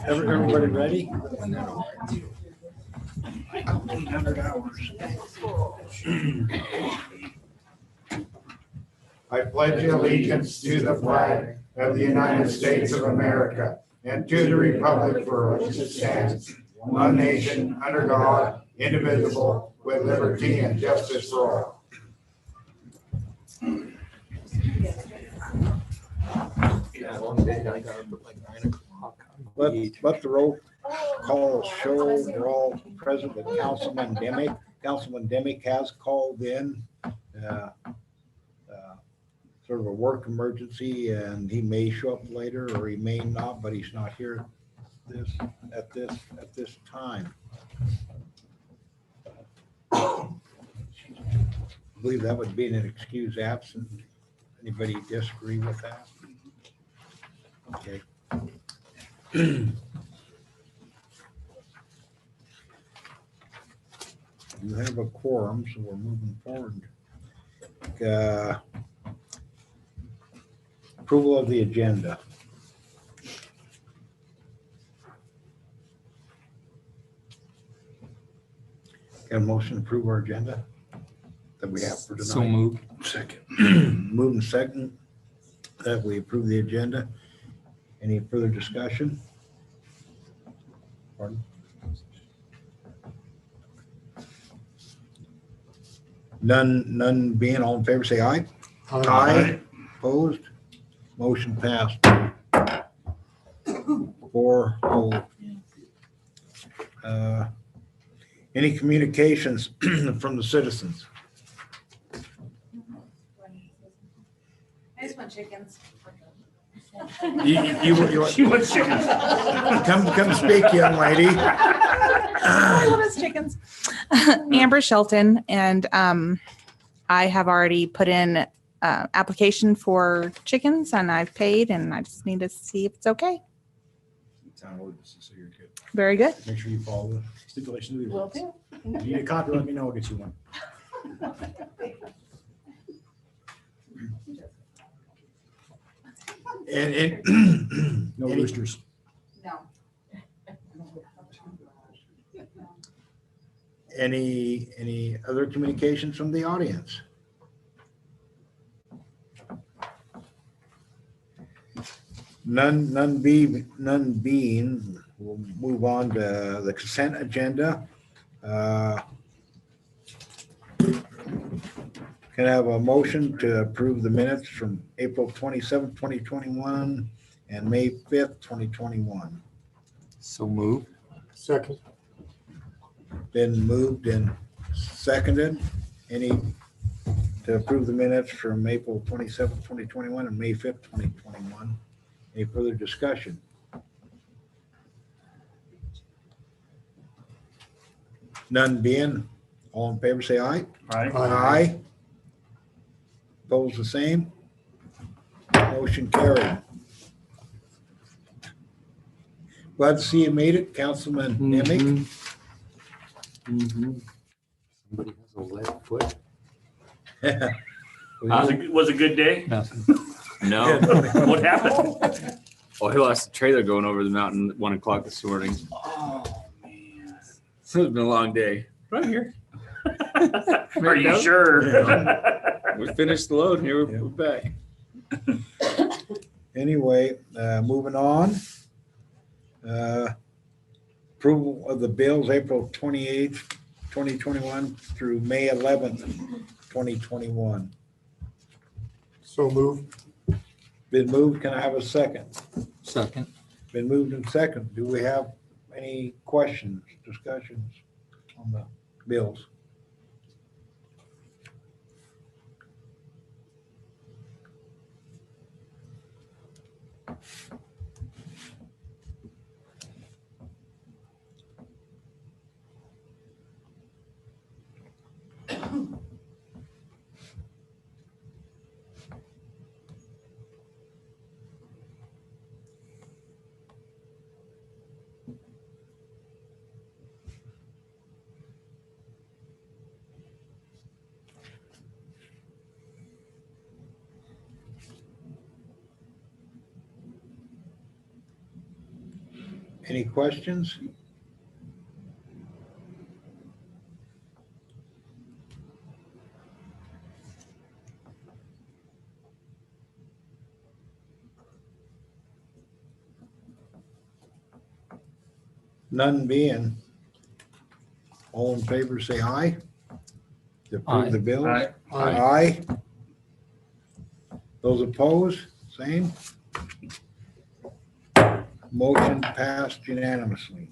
Everybody ready? 100 hours. I pledge allegiance to the flag of the United States of America and to the republic for which it stands, one nation, under God, indivisible, with liberty and justice for all. Let the roll call show we're all present, but Councilman Demick has called in sort of a work emergency, and he may show up later or he may not, but he's not here at this time. I believe that would be an excuse absent. Anybody disagree with that? Okay. You have a quorum, so we're moving forward. Approval of the agenda. Got a motion to approve our agenda that we have for tonight. So moved. Second. Moving second that we approve the agenda. Any further discussion? Pardon? None being, all in favor, say aye. Aye. Opposed? Motion passed. 4-0. Any communications from the citizens? I just want chickens. She wants chickens. Come speak, young lady. I love his chickens. Amber Shelton, and I have already put in application for chickens, and I've paid, and I just need to see if it's okay. Town ordinances, so you're good. Very good. Make sure you follow the Stipulation to the Will ordinance. do. If you need a copy, let me know, I'll get you one. and No Any- roosters. No. any other communications from the audience? None being, we'll move on to the consent agenda. Can I have a motion to approve the minutes from April 27th, 2021 and May 5th, 2021? So moved. Second. Been moved and seconded. Any to approve the minutes from April 27th, 2021 and May 5th, 2021? Any further discussion? None being, all in favor, say aye. Aye. Opposed, the same. Motion carried. Glad to see you made it, Councilman Demick. Somebody has a lead foot? Was it a good day? Nothing. No. What happened? Oh, he lost the trailer going over the mountain at 1 o'clock this morning. Oh, man. So it's been a long day. Right here. Are you sure? We finished the load and here we're back. Anyway, moving on. Approval of the bills, April 28th, 2021 through May 11th, 2021. So moved. Been moved. Can I have a second? Second. Been moved and second. Do we have any questions, discussions on the bills? Any questions? None being, all in favor, say aye. To approve the bills? Aye. Aye. Those opposed, same. Motion passed unanimously.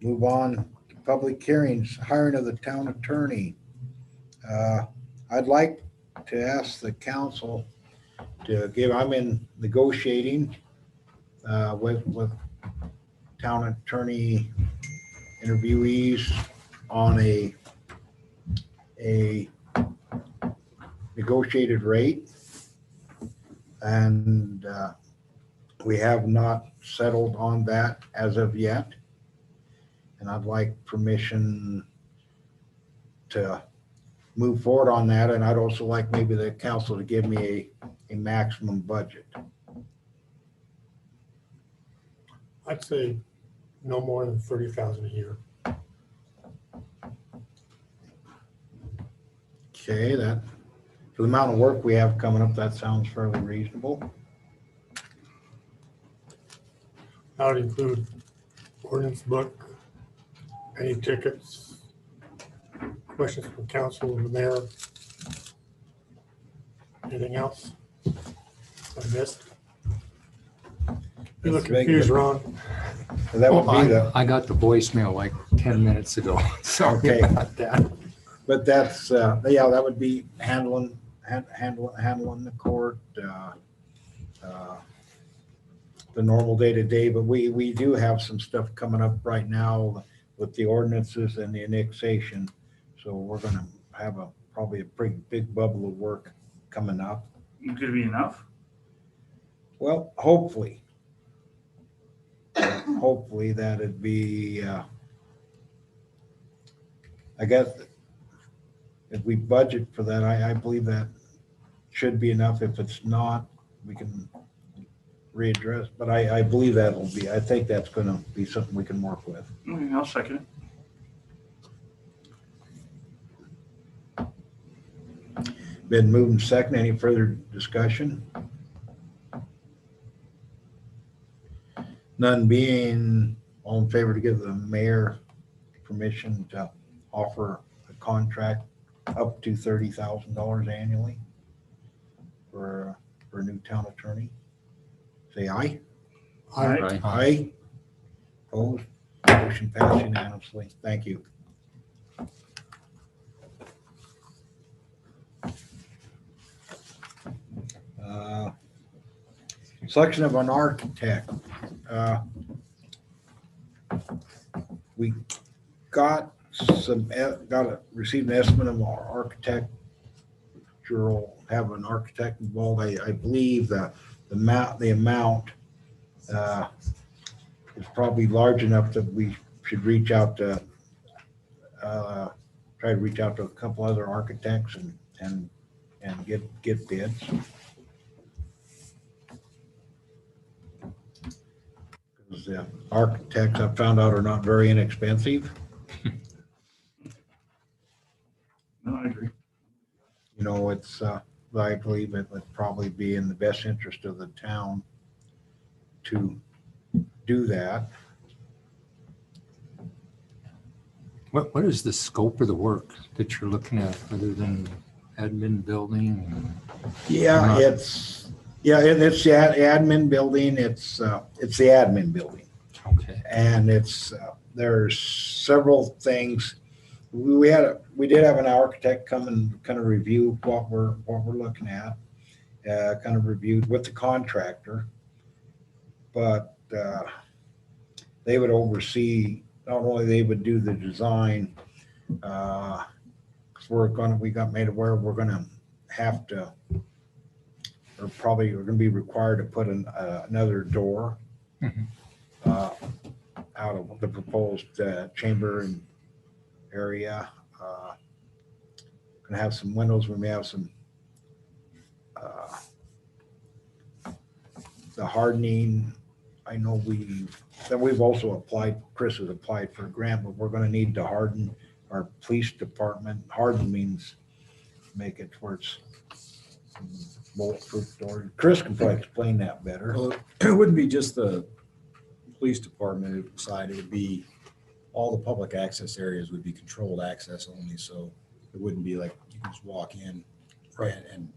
Move on to public hearings, hiring of the town attorney. I'd like to ask the council to give, I'm in negotiating with town attorney interviewees on a negotiated rate. And we have not settled on that as of yet. And I'd like permission to move forward on that. And I'd also like maybe the council to give me a maximum budget. I'd say no more than 30,000 a year. Okay, that, for the amount of work we have coming up, that sounds fairly reasonable. That would include ordinance book, any tickets, questions from council, the mayor. Anything else I missed? You look confused, Ron. That would be the, I got the voicemail like 10 minutes ago. Sorry Okay. about that. but that's, yeah, that would be handling the court, the normal day-to-day, but we do have some stuff coming up right now with the ordinances and the annexation. So we're gonna have probably a pretty big bubble of work coming up. Could it be enough? Well, hopefully. Hopefully that'd be, I guess, if we budget for that, I believe that should be enough. If it's not, we can readdress, but I believe that'll be, I think that's gonna be something we can work with. Okay, I'll second it. Been moved and second. Any further discussion? None being, all in favor to give the mayor permission to offer a contract up to $30,000 annually for a new town attorney. Say aye. Aye. Right. Aye. Opposed? Motion passed unanimously. Thank you. Selection of an architect. We received an estimate of our architectural, have an architect involved. I believe the amount is probably large enough that we should reach out to, try to reach out to a couple other architects and get bids. Because the architects I've found out are not very inexpensive. No, I agree. You know, it's, I believe it would probably be in the best interest of the town to do that. What is the scope of the work that you're looking at other than admin building? Yeah, it's the admin building. It's the admin building. Okay. And there's several things. We did have an architect come and kind of review what we're looking at, kind of reviewed with the contractor, but they would oversee, not only they would do the design, because we got made aware we're gonna have to, or probably we're gonna be required to put another door out of the proposed chamber and area. Gonna have some windows. We may have some the hardening I know we've also applied, Chris has applied for a grant, but we're gonna need to harden our police department. Harden means make it where it's bulletproof door. Chris can probably explain that better. Well, it wouldn't be just the police department side, it would be all the public access areas would be controlled access only, so it wouldn't be like you can just walk in and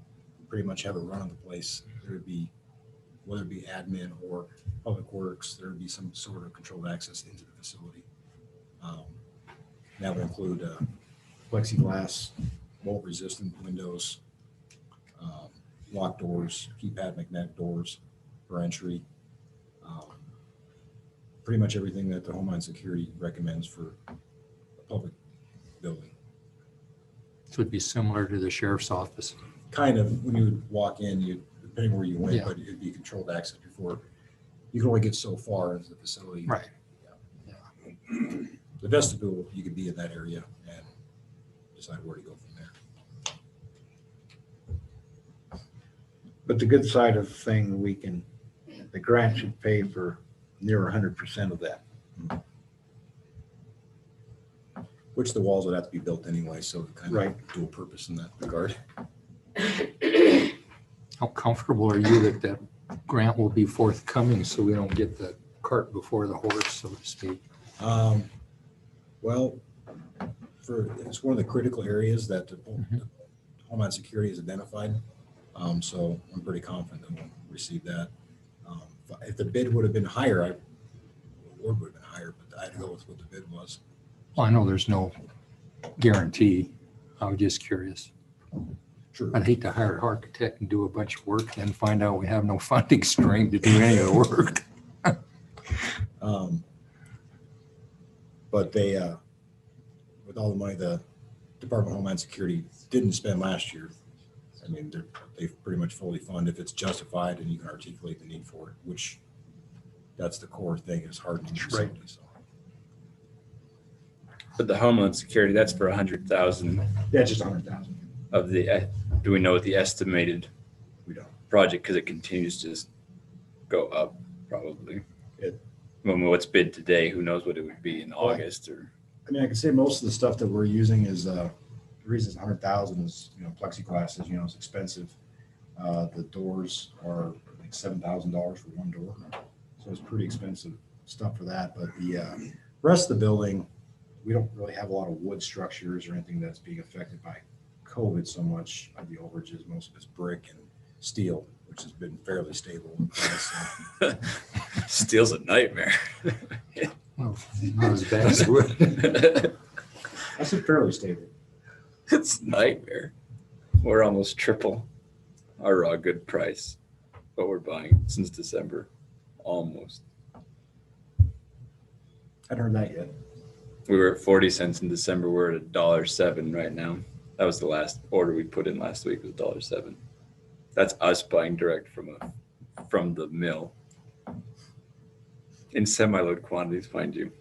pretty much have a run of the place. There would be, whether it be admin or public works, there would be some sort of controlled access into the facility. That would include plexiglass, bolt resistant windows, locked doors, keypad magnetic doors for entry. Pretty much everything that the Homeland Security recommends for a public building. So it'd be similar to the sheriff's office. Kind of, when you would walk in, depending where you went, Yeah. but it'd be controlled access before. You can only get so far into the facility. Right. The vestibule, you could be in that area and decide where to go from there. But the good side of the thing, the grant should pay for near 100% of that. Which the walls would have to be built anyway, so kind Right. of dual purpose in that regard. How comfortable are you that that grant will be forthcoming so we don't get the cart before the horse, so to speak? Well, it's one of the critical areas that the Homeland Security has identified. So I'm pretty confident that we'll receive that. If the bid would have been higher, the award would have been higher, but I had to go with what the bid was. Well, I know there's no guarantee. I was just curious. Sure. I'd hate to hire an architect and do a bunch of work and find out we have no funding stream to do any of the work. But they, with all the money the Department of Homeland Security didn't spend last year, I mean, they've pretty much fully funded if it's justified and you can articulate the need for it, which that's the core thing is hardening the facility. So. But the Homeland Security, that's for 100,000 Yeah, just 100,000. of the, do we know what the estimated We don't. project, because it continues to just go up probably. It- When what's bid today, who knows what it would be in August or. I mean, I can say most of the stuff that we're using is, the reason it's 100,000 is, plexiglass is, it's expensive. The doors are like $7,000 for one door. So it's pretty expensive stuff for that. But the rest of the building, we don't really have a lot of wood structures or anything that's being affected by COVID so much. Of the overages, most of it's brick and steel, which has been fairly stable. Steel's a nightmare. Well, not as bad as wood. I said fairly stable. It's a nightmare. We're almost triple our raw good price, what we're buying since December, almost. I hadn't heard that yet. We were at 40 cents in December. We're at $1.07 right now. That was the last order we put in last week was $1.07. That's us buying direct from the mill in semi-load quantities, mind you.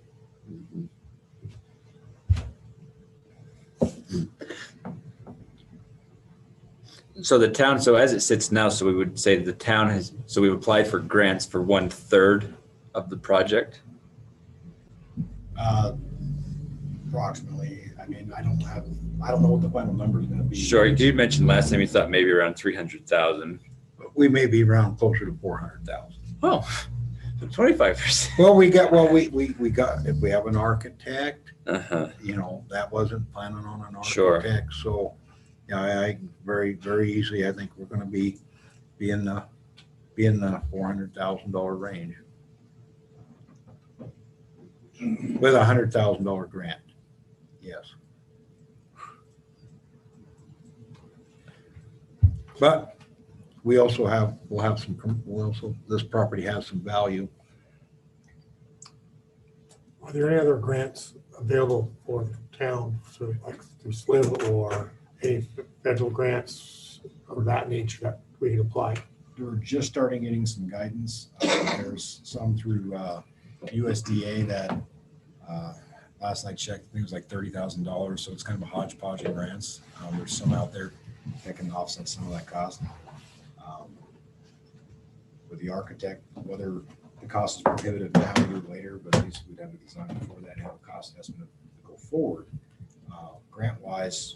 So the town, so as it sits now, so we would say the town has, so we've applied for grants for 1/3 of the project. Approximately. I mean, I don't know what the final number is going to be. Sure, you mentioned last time you thought maybe around 300,000. We may be around closer to 400,000. Oh, 25%. Well, we got, if we have an architect, Uh-huh. that wasn't planning on an Sure. architect. So, yeah, I very, very easily, I think we're going to be in the $400,000 range with $100,000 grant. Yes. But we also this property has some value. Are there any other grants available for the town, so like through SLIB or any federal grants of that nature that we can apply? We're just starting getting some guidance. There's some through USDA that last I checked, I think it was like $30,000. So it's kind of a hodgepodge of grants. There's some out there that can offset some of that cost. With the architect, whether the cost is prohibitive now, a year later, but at least we'd have a design before that and have a cost estimate to go forward. Grant wise,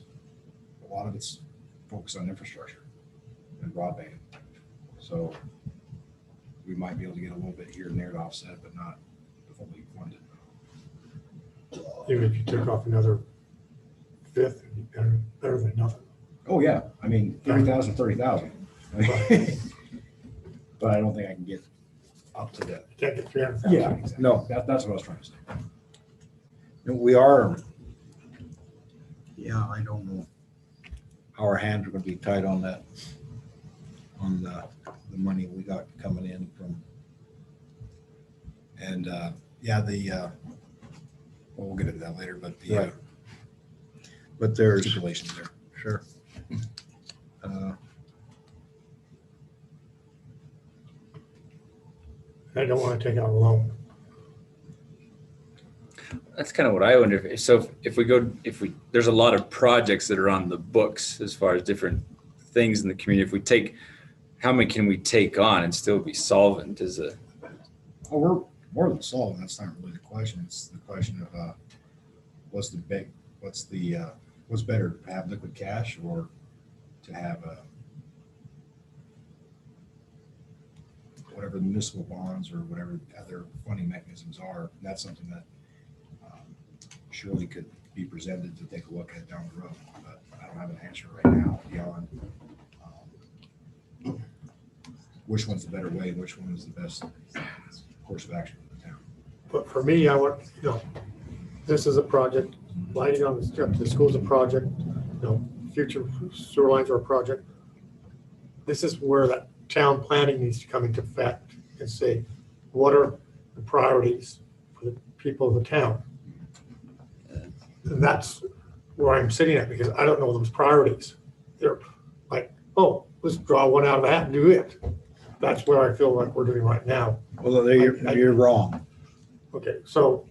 a lot of it's focused on infrastructure and broadband. So we might be able to get a little bit here and there to offset, but not fully funded. Even if you took off another fifth, it'd be better than nothing. Oh, yeah. I mean, 30,000, 30,000. But I don't think I can get up to that. You can't get 300,000. Yeah, exactly. No. That's what I was trying to say. We are, yeah, I don't know. Our hands are gonna be tight on that, on the money we got coming in from. And, yeah, well, we'll get into that later, but Right. But there's, stipulations there. sure. I don't want to take out a loan. That's kind of what I wonder. If there's a lot of projects that are on the books as far as different things in the community. If we take, how many can we take on and still be solvent? Oh, we're more than solving. That's not really the question. It's the question of what's better, to have liquid cash or to have whatever the municipal bonds or whatever other funding mechanisms are. And that's something that surely could be presented to take a look at down the road. But I don't have an answer right now beyond which one's the better way and which one is the best course of action for the town. But for me, I want, this is a project, lighting on the school's a project, future sewer lines are a project. This is where that town planning needs to come into effect and say, what are the priorities for the people of the town? And that's where I'm sitting at, because I don't know those priorities. They're like, oh, let's draw one out of the hat and do it. That's where I feel like we're doing right now. Well, you're wrong. Okay, so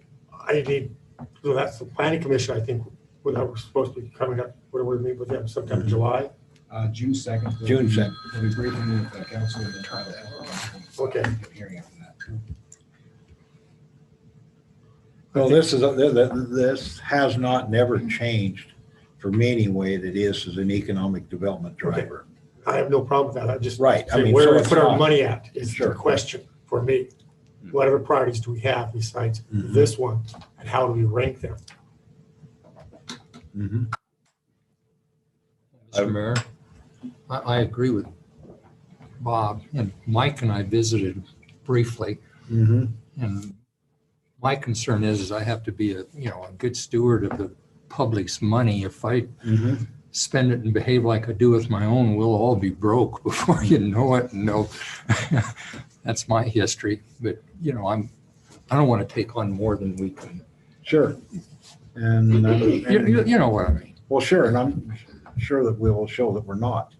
that's the planning commission, I think, that we're supposed to be coming up, what do we meet with them, September, July? June 2nd. June 2nd. We'll be briefing with the council and then try to have Okay. hearing after that. Well, this has never changed for me anyway, that is as an economic development driver. I have no problem with that, I just. Right, I say mean, where so do we it's put our not- money at is the Sure. question for me. What other priorities do we have besides Mhm. this one, and how do we rank them? Mhm. Mr. Mayor, I agree with Bob, and Mike and I visited briefly, Mhm. and my concern is I have to be a good steward of the public's money. If I Mhm. spend it and behave like I do with my own, we'll all be broke before you know it. No, that's my history, but I don't want to take on more than we can. Sure. And, You know what I mean? well, sure, and I'm sure that we will show that we're not.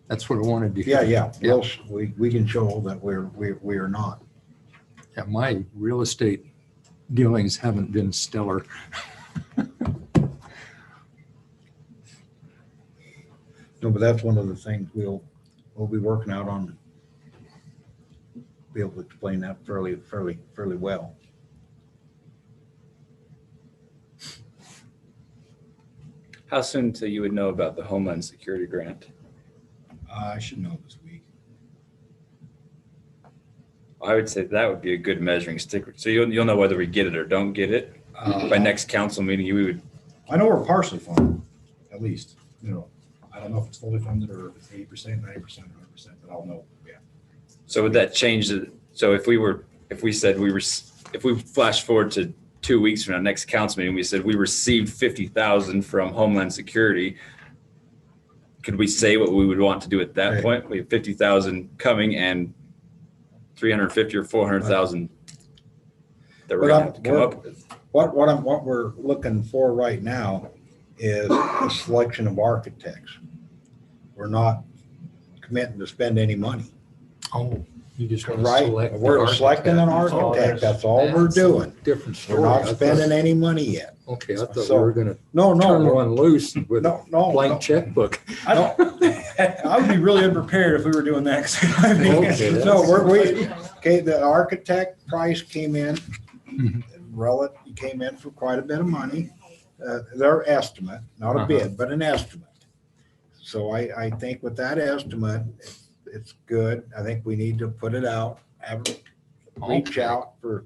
That's what I wanted to. Yeah. We can show that we are not. Yeah, my real estate dealings haven't been stellar. No, but that's one of the things we'll be working out on. Be able to explain that fairly well. How soon till you would know about the Homeland Security grant? I should know this week. I would say that would be a good measuring stick. So you'll know whether we get it or don't get it. By next council meeting, we would. I know we're partially funded, at least. I don't know if it's fully funded or if it's 80%, 90%, 100%, but I'll know. Yeah. So would that change it? So if we flash forward to 2 weeks from our next council meeting, we said we received 50,000 from Homeland Security. Could we say what we would want to do at that Right. point? We have 50,000 coming and 350 or 400,000 that we're But gonna have to come up with. What we're looking for right now is a selection of architects. We're not committing to spend any money. Oh, You just want to Right, select. the we're selecting an architect, that's all we're doing. Different story. We're I not thought- spending any money yet. Okay, I thought we So- were gonna No, turn no, one loose with a no, blank checkbook. I would be really unprepared if we were doing that. 'cause I mean, Okay, No, okay, the architect price came in, came in for quite a bit of money. Their estimate, not a bid, but an estimate. So I think with that estimate, it's good. I think we need to put it out, reach out for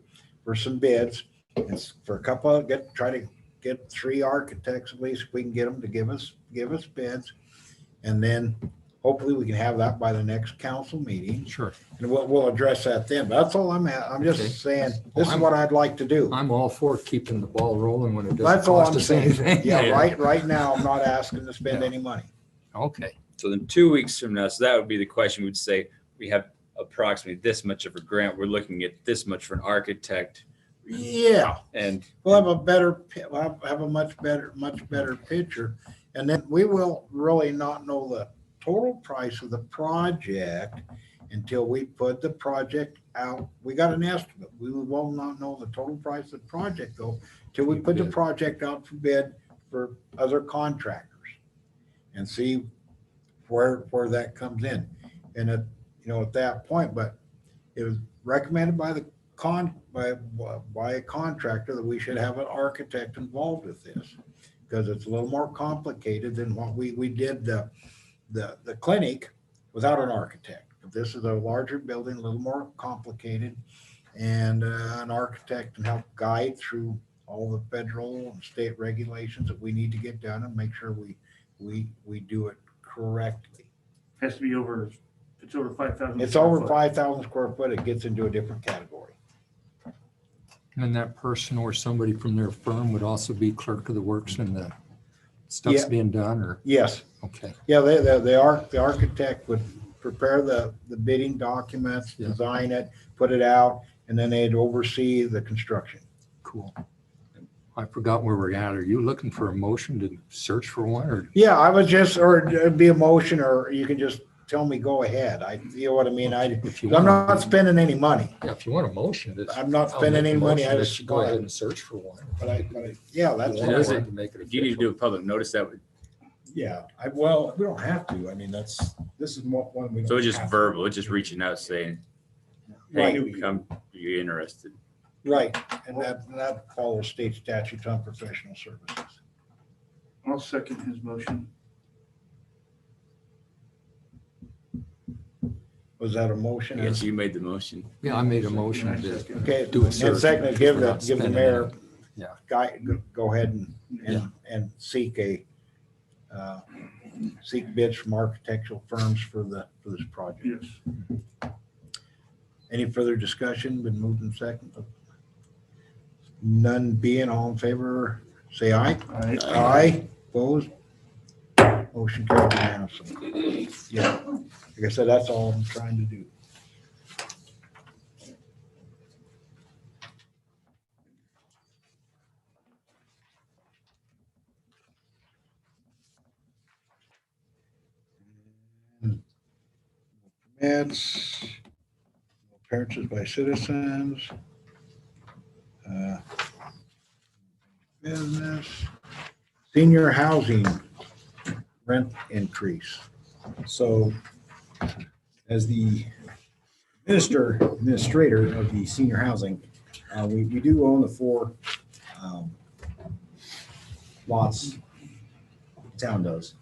some bids. And for a couple, try to get 3 architects at least, if we can get them to give us bids. And then hopefully we can have that by the next council meeting. Sure. And we'll address that then. But that's all I'm at. I'm just Okay. saying, this is what I'd like to do. I'm all for keeping the ball rolling when it doesn't That's all cost I'm us saying. anything. Yeah, right now, I'm not asking to spend any money. Okay. So then 2 weeks from now, so that would be the question. We'd say we have approximately this much of a grant. We're looking at this much for an architect. Yeah, And we'll have we'll have a much better picture. And then we will really not know the total price of the project until we put the project out. We got an estimate. We will not know the total price of the project though, till we put the project out for bid for other contractors and see where that comes in. And at that point, but it was recommended by by a contractor that we should have an architect involved with this, because it's a little more complicated than what we did the clinic without an architect. This is a larger building, a little more complicated, and an architect can help guide through all the federal and state regulations that we need to get done and make sure we do it correctly. Has to be over, if it's over 5,000. It's over 5,000 square foot, it gets into a different category. And that person or somebody from their firm would also be clerk of the works and the stuff's Yeah. being done, or, Yes, okay. yeah, the architect would prepare the bidding documents, Yeah. design it, put it out, and then they'd oversee the construction. Cool. I forgot where we're at. Are you looking for a motion to search for one, or? Yeah, I was just, or it'd be a motion, or you can just tell me, go ahead. You know what I mean? If you I'm want not spending any money. Yeah, if you want a motion, I'm not I'll spending make a any money. motion I that just you go ahead and search for one. Yeah, that's You It want doesn't- to make it do you need to do a official. public notice that would, Yeah, well, we don't have to. I mean, this is one we don't. so it's just have to. verbal, it's just reaching out saying, Right. hey, come, are you interested? right. And that follows state statutes on professional services. I'll second his motion. Was that a motion? Yes, you made the motion. Yeah, I made a motion to Okay, do a and search. second, give without the spending mayor any. Yeah. go ahead and seek seek bids from architectural firms for this project. Yes. Any further discussion? Been moved in second? None being, all in favor, say aye. Aye. Opposed? Motion carried unanimously. Yeah, like I said, that's all I'm trying to do. Permits, appearances by citizens. Business, senior housing rent increase. So as the administrator of the senior housing, we do own the 4 lots. The town does.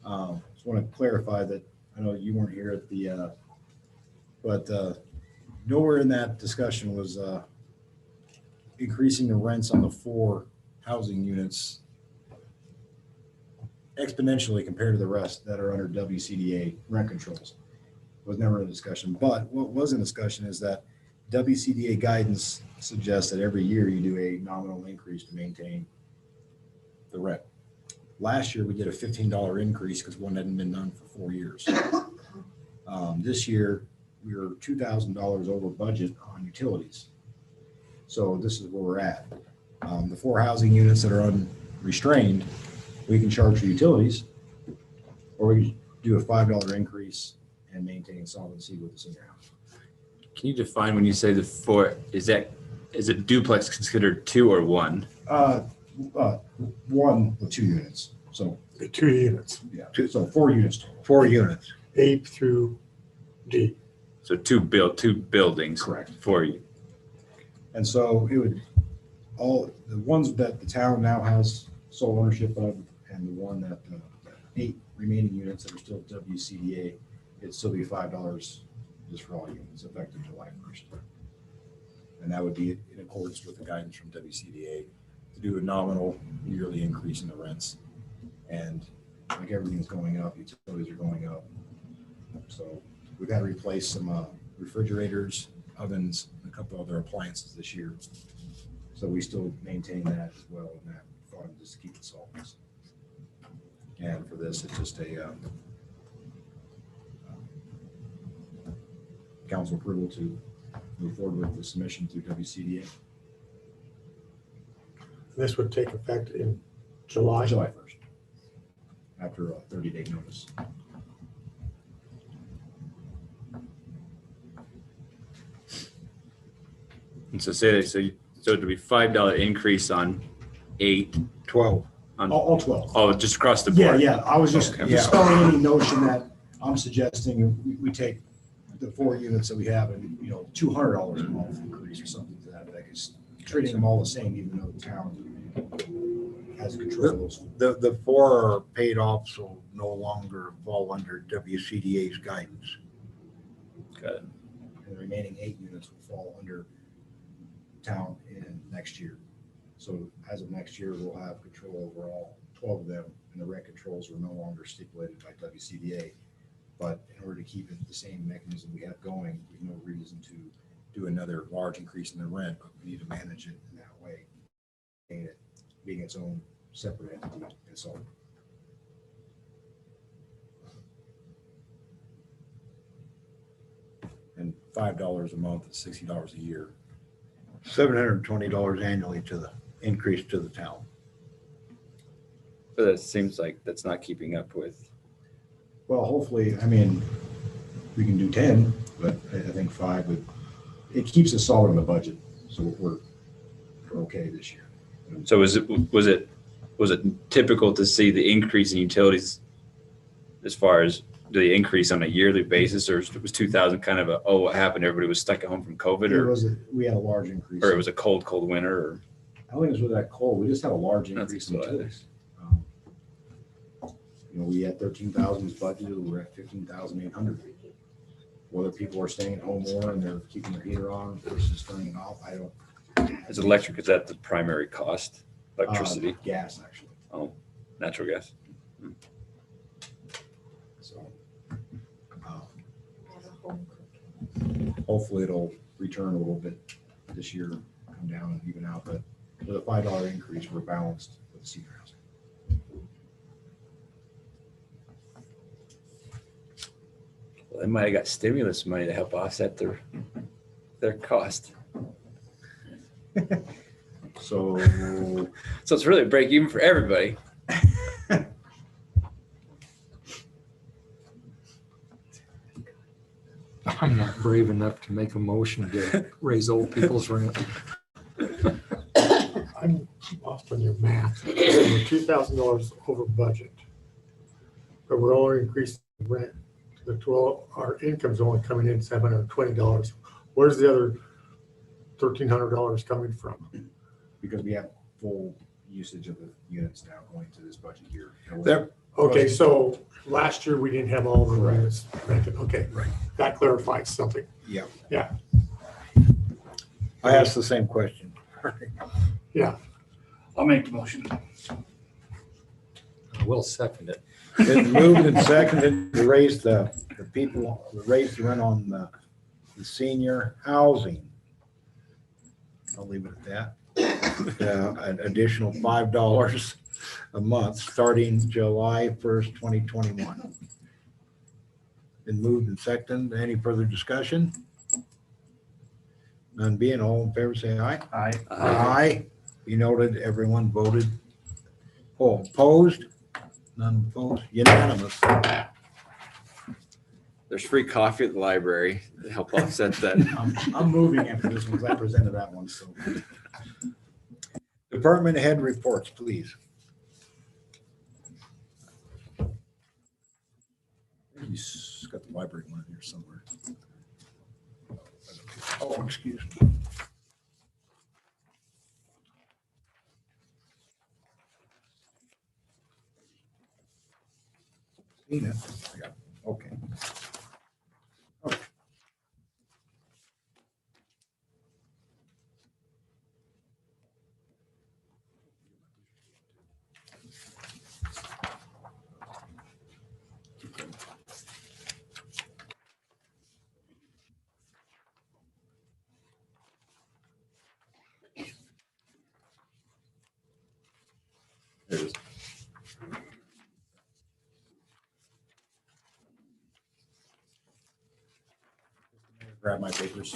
Just want to clarify that, I know you weren't here at the, but nowhere in that discussion was increasing the rents on the 4 housing units exponentially compared to the rest that are under WCDA rent controls. Was never a discussion. But what was in discussion is that WCDA guidance suggests that every year you do a nominal increase to maintain the rent. Last year, we did a $15 increase because one hadn't been done for 4 years. This year, we were $2,000 over budget on utilities. So this is where we're at. The 4 housing units that are unrestrained, we can charge for utilities, or we can do a $5 increase and maintain solvency with the senior house. Can you define when you say the four, is it duplex considered 2 or 1? One with 2 units. So, The 2 units, yeah, so 4 units total. 4 units. A through D. So two buildings. Correct. For you. And so it would, all the ones that the town now has sole ownership of, and the one that the 8 remaining units that are still WCDA, it'd still be $5 just for all units effective July 1st. And that would be in accordance with the guidance from WCDA to do a nominal yearly increase in the rents. And like everything's going up, utilities are going up. So we've had to replace some refrigerators, ovens, and a couple other appliances this year. So we still maintain that as well in that fund, just to keep it solvent. And for this, it's just a council approval to move forward with the submission through WCDA. This would take effect in July. July 1st, after a 30-day notice. And so say that, so it would be $5 increase on 8. 12. On, All 12. oh, just across the Yeah, board. yeah. I was just Okay. dispelling any notion that I'm suggesting we take the 4 units that we have and, $200 a month increase or something to that effect. It's treating them all the same, even though the town has control of those. The 4 are paid off, so no longer fall under WCDA's guidance. Got it. And the remaining 8 units will fall under town in next year. So as of next year, we'll have control over all 12 of them, and the rent controls are no longer stipulated by WCDA. But in order to keep it the same mechanism we have going, there's no reason to do another large increase in the rent, but we need to manage it in that way. And it being its own separate entity and so. And $5 a month is $60 a year. $720 annually to the increase to the town. But that seems like that's not keeping up with. Well, hopefully, we can do 10, but I think 5 would, it keeps us solid in the budget. So we're okay this year. So was it typical to see the increase in utilities as far as the increase on a yearly basis, or was 2000 kind of what happened? Everybody was stuck at home from COVID, We had a large increase. or it was a cold winter, or I don't think it was really that cold. We just had a large That's increase in what I utilities. We had 13,000 budgeted, we're at 15,800. Whether people are staying at home more and they're keeping their heater on versus turning it off, I don't. is electric, is that the primary cost? Electricity, Gas, actually. natural gas? So hopefully it'll return a little bit this year, come down and even out, but with a $5 increase, we're balanced with senior housing. Well, they might have got stimulus money to help offset their cost. So So it's really a break even for everybody. I'm not brave enough to make a motion to raise old people's rent. I'm lost on your math. We're $2,000 over budget. But we're only increasing rent. Our income's only coming in $720. Where's the other $1,300 coming from? because we have full usage of the units now going to this budget year. There- Okay, so last year we didn't have all the Correct. units rented. Okay, Right. that clarifies something. Yeah. Yeah. I asked the same question. Yeah. I'll make the motion. I will second it. It's moved and seconded to raise the raise the rent on the senior housing. I'll leave it at that. An additional $5 a month starting July 1st, 2021. Been moved and seconded. Any further discussion? None being, all in favor, say aye. Aye. Aye. You noted, everyone voted. Oh, opposed? None opposed, unanimous. There's free coffee at the library to help offset that. I'm moving after this one because I presented that one, so. Department head reports, please. He's got the library one in here somewhere. Oh, excuse me. Seen it. I got it. Okay. There it is. Grab my papers.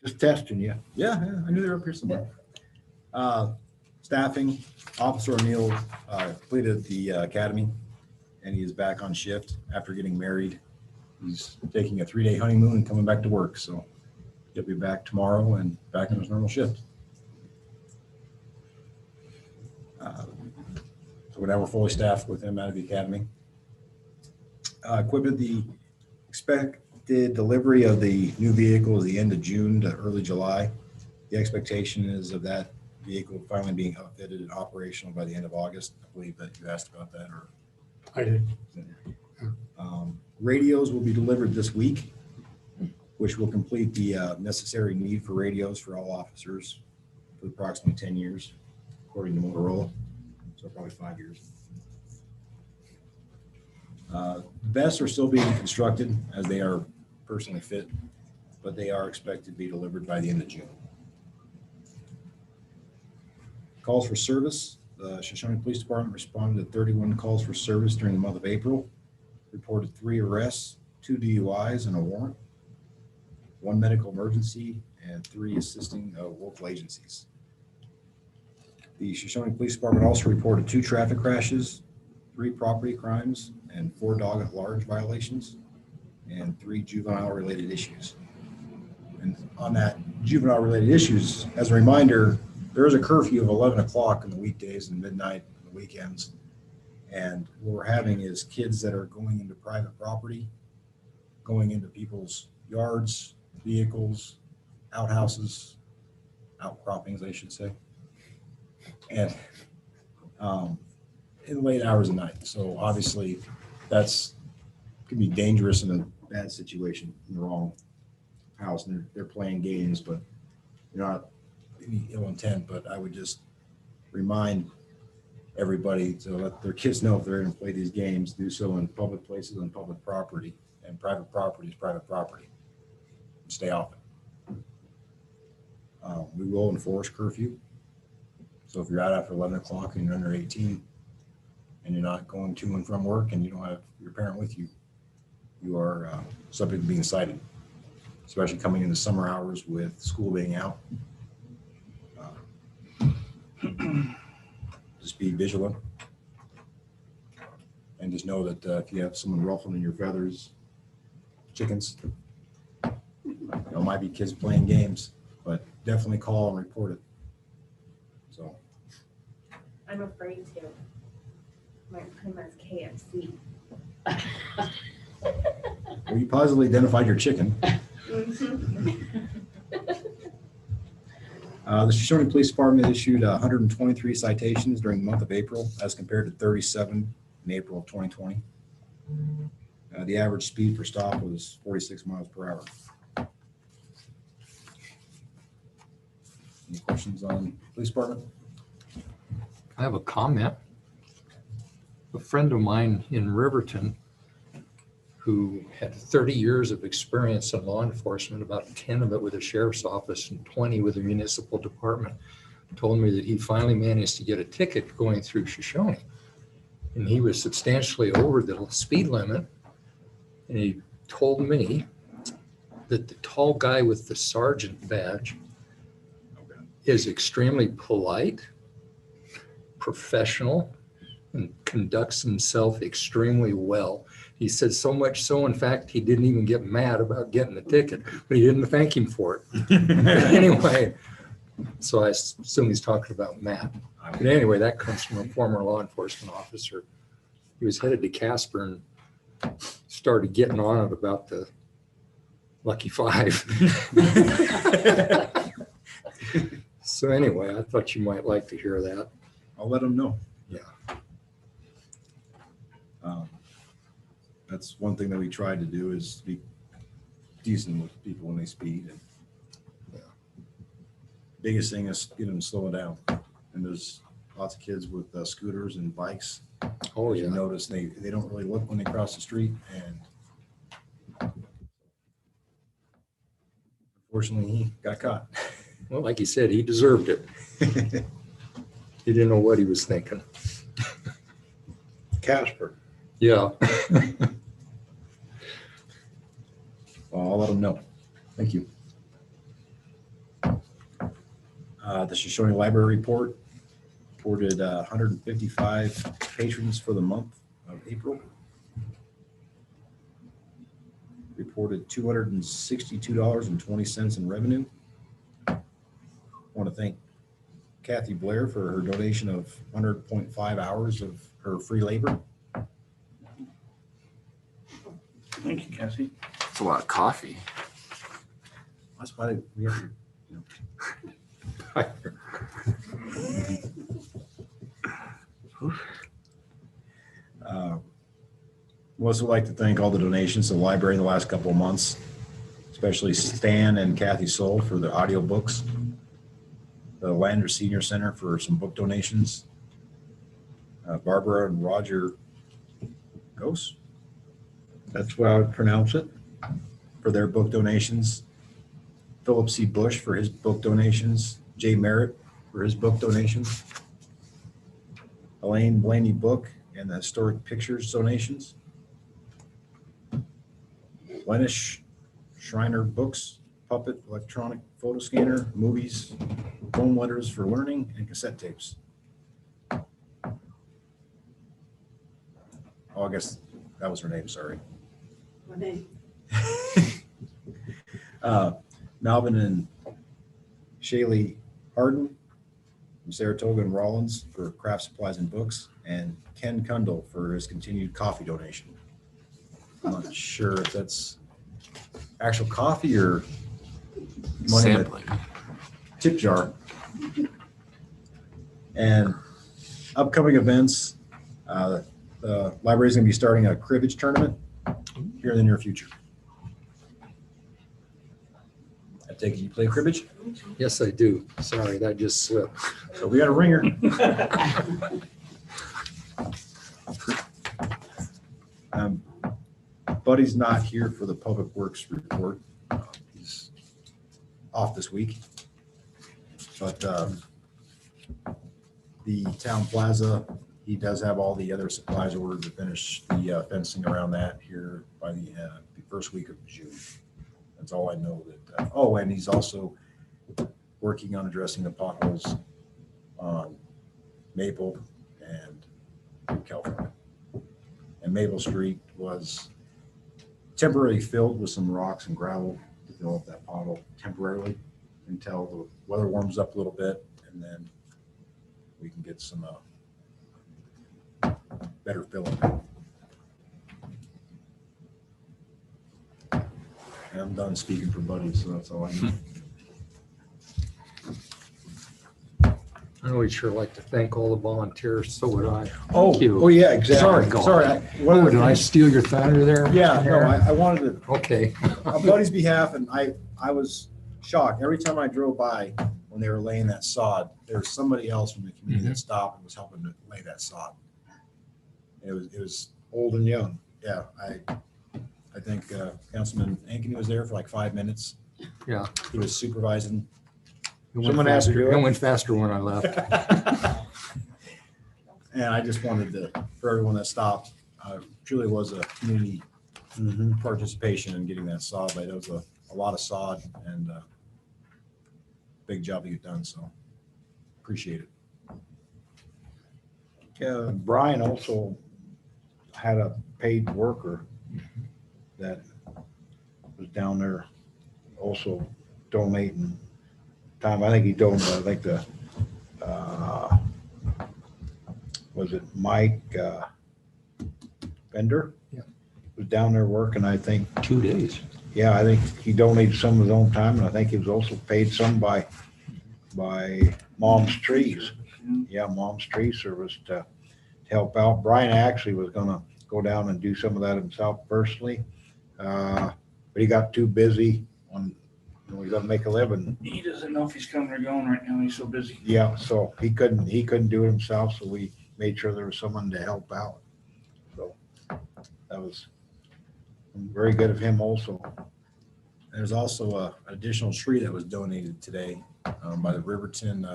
Just testing you. Yeah, I knew they were up here somewhere. Staffing, Officer O'Neill completed the academy, and he is back on shift after getting married. He's taking a 3-day honeymoon and coming back to work, so he'll be back tomorrow and back in his normal shift. So now we're fully staffed with him out of the academy. Equipment, the expected delivery of the new vehicle is the end of June to early July. The expectation is of that vehicle finally being outfitted and operational by the end of August. I believe that you asked about that, or I did. radios will be delivered this week, which will complete the necessary need for radios for all officers for approximately 10 years, according to Motorola. So probably 5 years. Vests are still being constructed as they are personally fit, but they are expected to be delivered by the end of June. Calls for service. The Shoshone Police Department responded to 31 calls for service during the month of April, reported 3 arrests, 2 DUIs and a warrant, 1 medical emergency, and 3 assisting local agencies. The Shoshone Police Department also reported 2 traffic crashes, 3 property crimes, and 4 dog at large violations, and 3 juvenile related issues. And on that juvenile related issues, as a reminder, there is a curfew of 11 o'clock in the weekdays and midnight on the weekends. And what we're having is kids that are going into private property, going into people's yards, vehicles, outhouses, outcroppings, I should say, and in late hours of night. So obviously that's can be dangerous in a bad situation in the wrong house, and they're playing games, but you're not any ill intent. But I would just remind everybody to let their kids know if they're going to play these games, do so in public places on public property, and private property is private property. Stay off it. We will enforce curfew. So if you're out after 11 o'clock and you're under 18 and you're not going to and from work and you don't have your parent with you, you are subject to being cited, especially coming into summer hours with school being out. Just be vigilant and just know that if you have someone ruffling your feathers, chickens, it might be kids playing games, but definitely call and report it. So I'm afraid to. Might put him as KFC. well, you positively identified your chicken. The Shoshone Police Department issued 123 citations during the month of April as compared to 37 in April of 2020. The average speed per stop was 46 miles per hour. Any questions on police department? I have a comment. A friend of mine in Riverton who had 30 years of experience in law enforcement, about 10 of it with the sheriff's office and 20 with the municipal department, told me that he finally managed to get a ticket going through Shoshone. And he was substantially over the speed limit. And he told me that the tall guy with the sergeant badge is extremely polite, professional, and conducts himself extremely well. He said so much so, in fact, he didn't even get mad about getting the ticket, but he didn't thank him for it. Anyway, so I assume he's talking about Matt. But anyway, that comes from a former law enforcement officer. He was headed to Casper and started getting on it about the Lucky Five. So anyway, I thought you might like to hear that. I'll let them know. Yeah. That's one thing that we tried to do is be decent with people when they speed. And biggest thing is get them to slow down. And there's lots of kids with scooters and bikes. Oh, You yeah. notice they don't really look when they cross the street, and unfortunately he got caught. Well, like he said, he deserved it. He didn't know what he was thinking. Casper. Yeah. Well, I'll let them know. Thank you. The Shoshoni Library report reported 155 patrons for the month of April. Reported $262.20 in revenue. I want to thank Kathy Blair for her donation of 100.5 hours of her free labor. Thank you, Cassie. It's a lot of coffee. That's why we have to, I'd also like to thank all the donations to the library in the last couple of months, especially Stan and Kathy Soul for the audiobooks, the Lander Senior Center for some book donations, Barbara and Roger Gose That's how I would pronounce it. for their book donations, Philip C. Bush for his book donations, Jay Merritt for his book donations, Elaine Blaney book and the historic pictures donations, Lenish Schreiner books, puppet, electronic photo scanner, movies, phone letters for learning, and cassette tapes. Oh, I guess that was her name, sorry. Malvin and Shaylee Harden from Saratoga and Rollins for craft supplies and books, and Ken Kundle for his continued coffee donation. I'm not sure if that's actual coffee or money in Sampling. the tip jar. And upcoming events, the library is going to be starting a cribbage tournament here in the near future. I take it you play cribbage? Yes, I do. Sorry, that just slipped. So we got a ringer. Buddy's not here for the Public Works report. He's off this week. But the town plaza, he does have all the other supplies ordered to finish the fencing around that here by the first week of June. That's all I know that. Oh, and he's also working on addressing the potholes on Maple and California. And Maple Street was temporarily filled with some rocks and gravel to fill up that pothole temporarily until the weather warms up a little bit, and then we can get some better filling. And I'm done speaking for Buddy, so that's all I need. I would sure like to thank all the volunteers. So would I. Oh, Thank you. oh, yeah, exactly. Sorry, Sorry. Oh, did I steal your thunder there? Yeah, no, I wanted to, Okay. on Buddy's behalf, and I was shocked. Every time I drove by when they were laying that sod, there was somebody else from the community that stopped and was helping to lay that sod. It was, Old and young. yeah, I think Councilman Ankeny was there for like 5 minutes. Yeah. He was supervising. It went Someone asked faster- you to do it? It went faster when I left. And I just wanted to, for everyone that stopped, truly was a community participation in getting that sod laid. It was a lot of sod and big job you done, so appreciate it. Yeah, Brian also had a paid worker that was down there also donating time. I think he donated, I think was it Mike Bender? Yeah. Was down there working, I think. 2 days. Yeah, I think he donated some of his own time, and I think he was also paid some by Mom's Trees. Yeah, Mom's Tree Service to help out. Brian actually was gonna go down and do some of that himself personally. But he got too busy on, we gotta make a living. He doesn't know if he's coming or going right now. He's so busy. Yeah, so he couldn't do it himself, so we made sure there was someone to help out. So that was very good of him also. There's also an additional tree that was donated today by the Riverton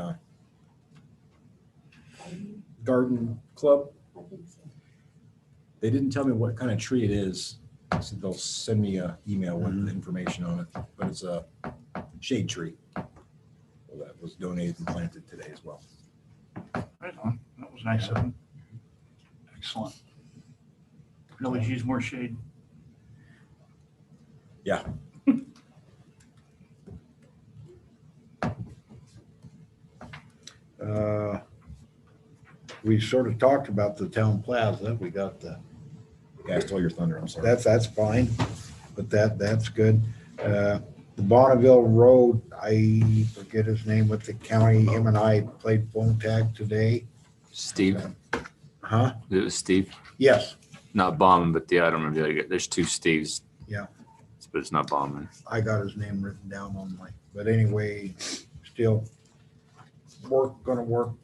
Garden Club. They didn't tell me what kind of tree it is. They said they'll send me an email with the information on it, but it's a shade tree that was donated and planted today as well. Right on. That was nice of him. Excellent. Could always use more shade. Yeah. We sort of talked about the town plaza. We got the, Yeah, I stole your thunder. I'm sorry. that's fine, but that's good. The Bonneville Road, I forget his name with the county, him and I played phone tag today. Steve, Huh? it was Steve, Yes, not Bauman, but I don't remember. There's two Steves. Yeah. But it's not Bauman. I got his name written down on my, but anyway, still gonna work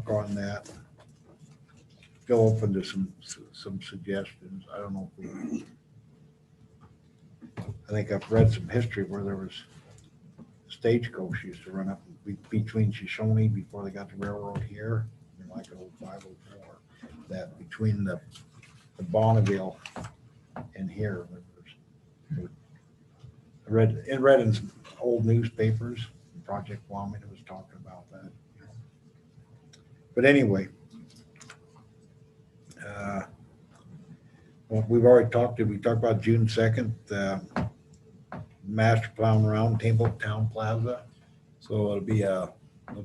on that. Still open to some suggestions. I don't know if we, I think I've read some history where there was stagecoach used to run up between Shoshoni before they got the railroad here, like an old 504, that between the Bonneville and here, I read in some old newspapers, Project Wyoming was talking about that. But anyway, well, we've already talked, we talked about June 2nd, master plan roundtable town plaza. So it'll be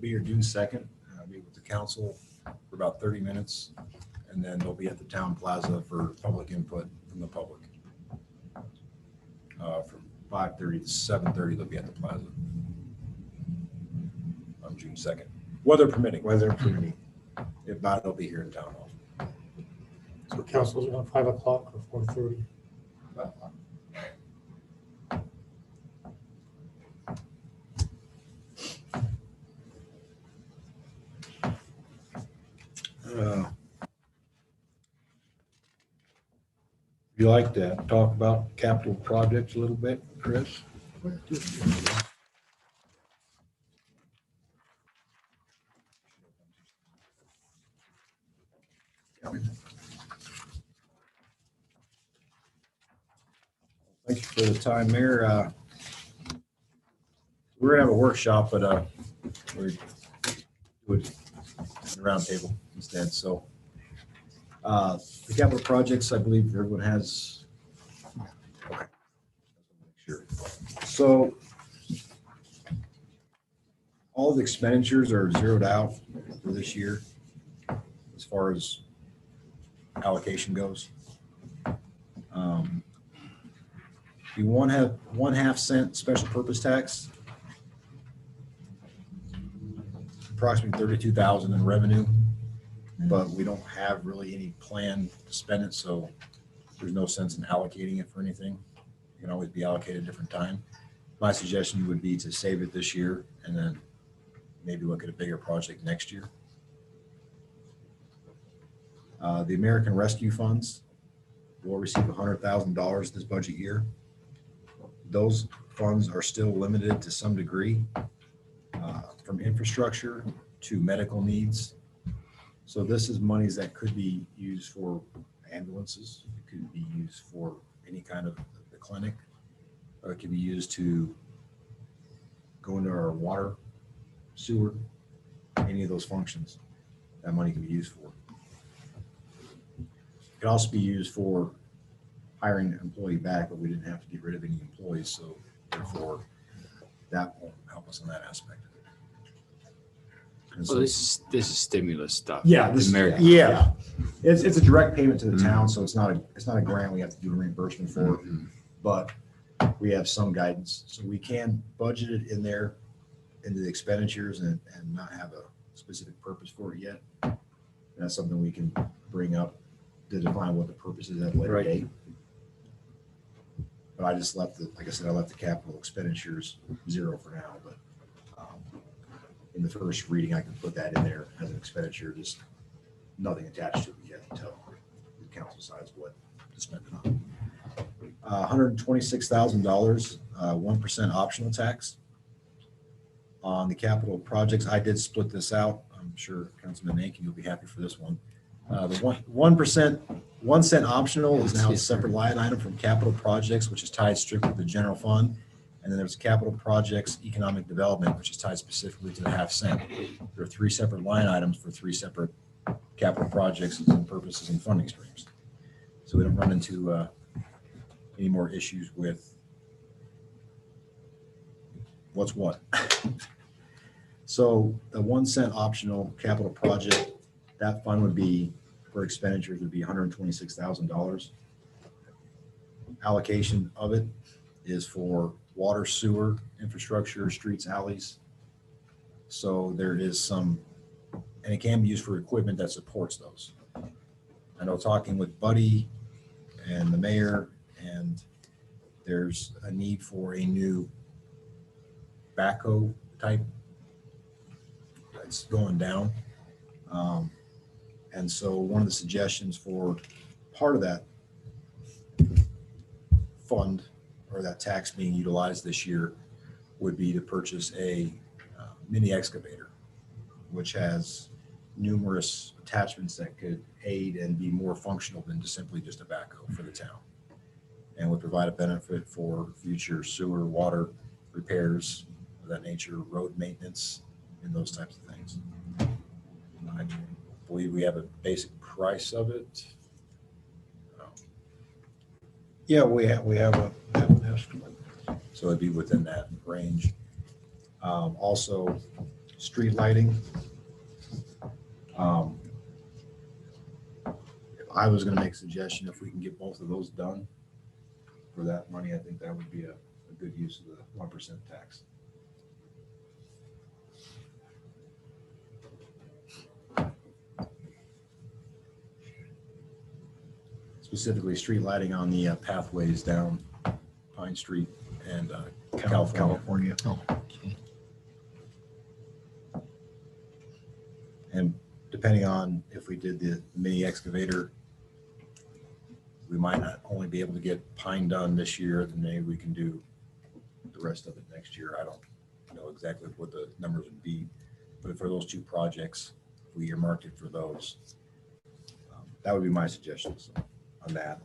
your June 2nd. I'll be with the council for about 30 minutes, and then they'll be at the town plaza for public input from the public. From 5:30 to 7:30, they'll be at the plaza on June 2nd, weather permitting. Weather permitting. If not, they'll be here in town hall. So council's around 5 o'clock or 4:30. You like to talk about capital projects a little bit, Chris? Thank you for the time, Mayor. We're gonna have a workshop, but we would a round table instead. So the capital projects, I believe everyone has. Okay. Sure. So all the expenditures are zeroed out for this year as far as allocation goes. The 1/2 cent special purpose tax, approximately 32,000 in revenue, but we don't have really any plan to spend it, so there's no sense in allocating it for anything. It can always be allocated at a different time. My suggestion would be to save it this year and then maybe look at a bigger project next year. The American Rescue Funds will receive $100,000 this budget year. Those funds are still limited to some degree, from infrastructure to medical needs. So this is monies that could be used for ambulances. It could be used for any kind of the clinic, or it could be used to go into our water, sewer, any of those functions. that money can be used for. It could also be used for hiring an employee back, but we didn't have to get rid of any employees, so therefore that won't help us in that aspect. And So so- this is stimulus stuff. Yeah, The merit. yeah. It's a direct payment to the town, so it's not a grant we have to do a reimbursement for, Mhm. but we have some guidance. So we can budget it in there into the expenditures and not have a specific purpose for it yet. That's something we can bring up to define what the purpose is at a later Right. date. But I just left like I said, I left the capital expenditures zero for now, but in the first reading, I can put that in there as an expenditure, just nothing attached to it yet until the council decides what to spend it on. $126,000, 1% optional tax on the capital projects. I did split this out. I'm sure Councilman Nankin, you'll be happy for this one. The 1%, 1 cent optional is now a separate line item from capital projects, which is tied strictly to the general fund. And then there's capital projects, economic development, which is tied specifically to the half cent. There are 3 separate line items for 3 separate capital projects and purposes and funding streams. So we don't run into any more issues with what's what. So the 1 cent optional capital project, that fund would be, for expenditures, would be $126,000. Allocation of it is for water, sewer, infrastructure, streets, alleys. So there is some, and it can be used for equipment that supports those. I know talking with Buddy and the mayor, and there's a need for a new backhoe type that's going down. And so one of the suggestions for part of that fund or that tax being utilized this year would be to purchase a mini excavator, which has numerous attachments that could aid and be more functional than simply just a backhoe for the town, and would provide a benefit for future sewer, water repairs of that nature, road maintenance, and those types of things. I believe we have a basic price of it. Yeah, we have an estimate. So it'd be within that range. Also, street lighting. If I was gonna make a suggestion, if we can get both of those done for that money, I think that would be a good use of the 1% tax. Specifically, street lighting on the pathways down Pine Street and California. Oh, okay. And depending on if we did the mini excavator, we might not only be able to get Pine done this year, then maybe we can do the rest of it next year. I don't know exactly what the numbers would be, but for those 2 projects, we earmarked it for those. That would be my suggestions on that.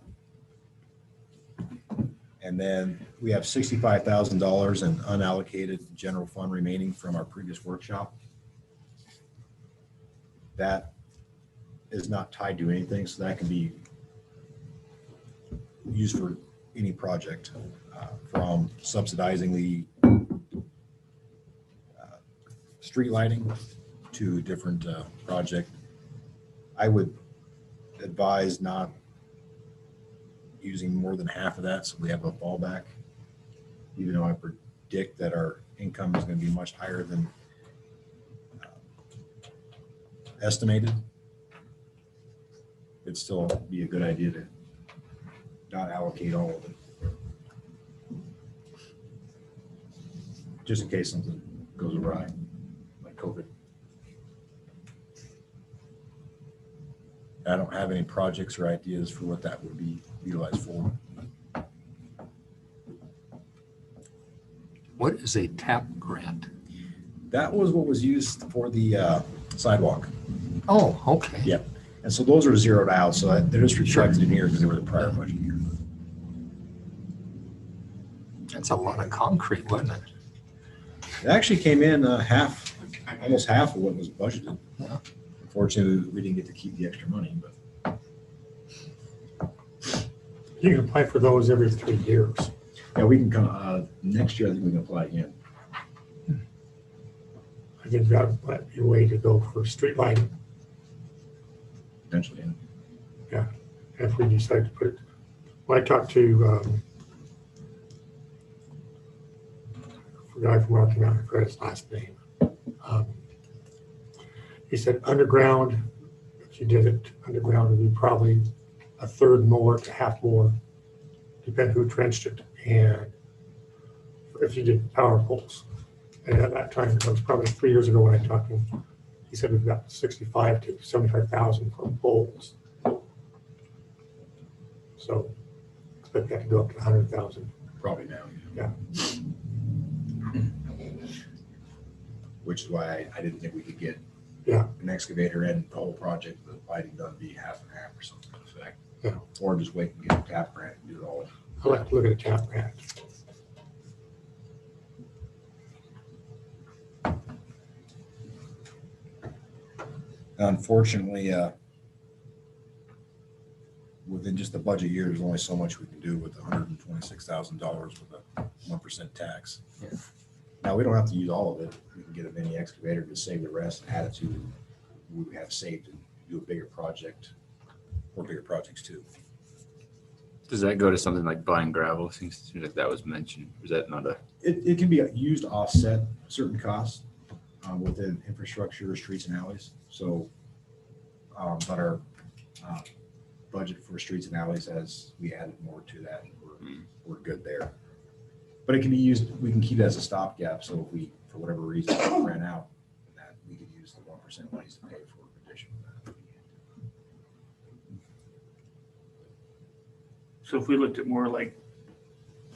And then we have $65,000 in unallocated general fund remaining from our previous workshop. That is not tied to anything, so that can be used for any project, from subsidizing the street lighting to different project. I would advise not using more than half of that, so we have a fallback, even though I predict that our income is going to be much higher than estimated. It'd still be a good idea to not allocate all of it, just in case something goes awry, like COVID. I don't have any projects or ideas for what that would be utilized for. What is a TAP grant? That was what was used for the sidewalk. Oh, okay. Yeah. And so those are zeroed out, so they're just reflected in here because they were the prior budget year. That's a lot of concrete, wasn't it? It actually came in almost half of what was budgeted Yeah. Unfortunately, we didn't get to keep the extra money, but You can apply for those every 3 years. yeah, we can come, next year, I think we can apply again. I think that might be a way to go for street lighting Potentially. if we decide to put it. When I talked to a guy from Rocky Mountain, I forgot his last name. He said underground, if you did it underground, would be probably a third more to half more, depending who trenched it. And if you did power poles. And at that time, it was probably 3 years ago when I talked to him, he said we've got 65 to 75,000 for poles. So expect that to go up to 100,000. Probably now. Yeah. Which is why I didn't think we could get Yeah. an excavator and the whole project, the lighting done be half and half or something to that effect. Yeah. Or just wait and get a tap grant and do it all. I'll have to look at a tap grant. Unfortunately, within just the budget year, there's only so much we can do with $126,000 with a 1% tax. Yeah. Now, we don't have to use all of it. We can get a mini excavator to save the rest and add it to what we have saved and do a bigger project or bigger projects too. Does that go to something like buying gravel? Seems like that was mentioned. Is that not a? It can be used to offset certain costs within infrastructure, streets and alleys. So, but our budget for streets and alleys, as we added more to that, we're good there. But it can be used, we can keep it as a stopgap. So if we, for whatever reason, ran out, that we could use the 1% monies to pay for additional. So if we looked at more like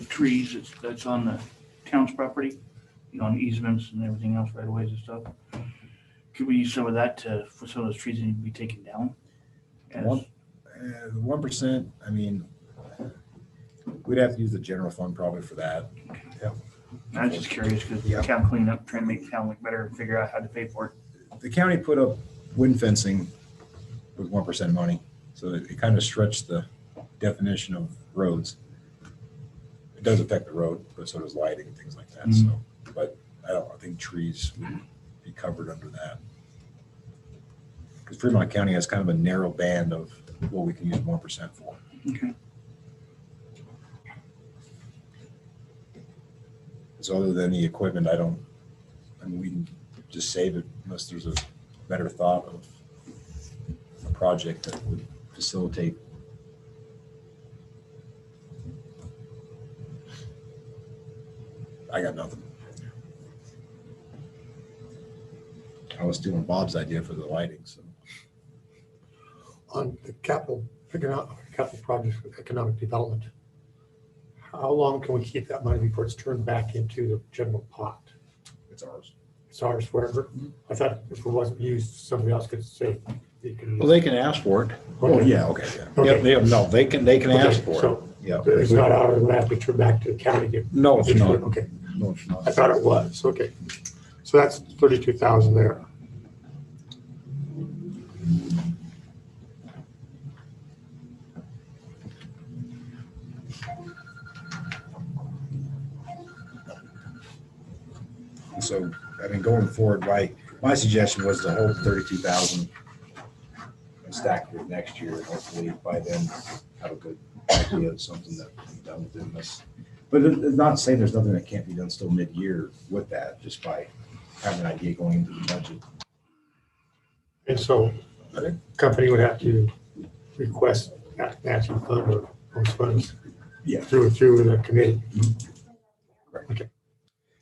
trees that's on the town's property, on easements and everything else, right of ways and stuff, could we use some of that for some of those trees that need to be taken down? As- 1%, I mean, we'd have to use the general fund probably for that. I was just curious because the Yeah. town cleaning up, trying to make the town look better and figure out how to pay for it. The county put up wind fencing with 1% money, so it kind of stretched the definition of roads. It does affect the road, but so does lighting and things like that, so, but I think trees would be covered under that. Because Fremont County has kind of a narrow band of what we can use 1% for. Okay. So other than the equipment, I mean, we can just save it unless there's a better thought of a project that would facilitate. I got nothing. I was stealing Bob's idea for the lighting, so. On the capital projects with economic development, how long can we keep that money before it's turned back into the general pot? It's ours. It's ours forever. I thought if it wasn't used, somebody else could say. You can use Well, they can ask for it. Oh, yeah, okay, yeah. Yeah, no, they can ask for it. So Yeah. it's not automatically turned back to the county. No, it's not. Okay, No, it's not. I thought it was, okay. So that's 32,000 there. So, I mean, going forward, my suggestion was to hold 32,000 and stack it with next year. And hopefully by then have a good idea of something that can be done within this. But it's not saying there's nothing that can't be done still mid-year with that, just by having an idea going into the budget. And so a company would have to request that matching fund or those funds Yeah. through the committee.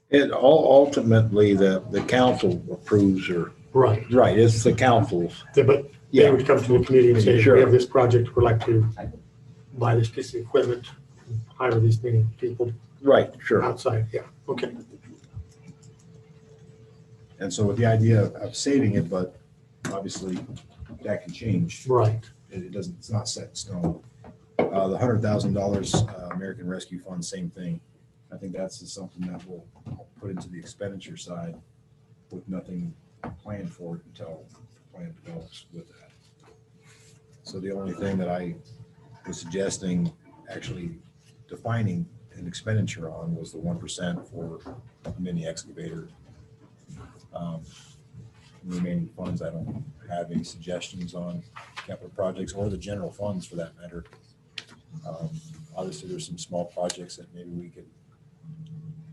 It ultimately, the council approves or, Right. right, it's the council's. But they Yeah, would come to the committee and say, Sure. we have this project, we'd like to buy this piece of equipment, hire these many people right, sure. outside. Yeah, okay. And so with the idea of saving it, but obviously that can change. Right. It doesn't, it's not set in stone. The $100,000 American Rescue Fund, same thing. I think that's just something that we'll put into the expenditure side with nothing planned for it until the plan develops with that. So the only thing that I was suggesting, actually defining an expenditure on, was the 1% for a mini excavator. Remaining funds, I don't have any suggestions on capital projects or the general funds for that matter. Obviously, there's some small projects that maybe we could,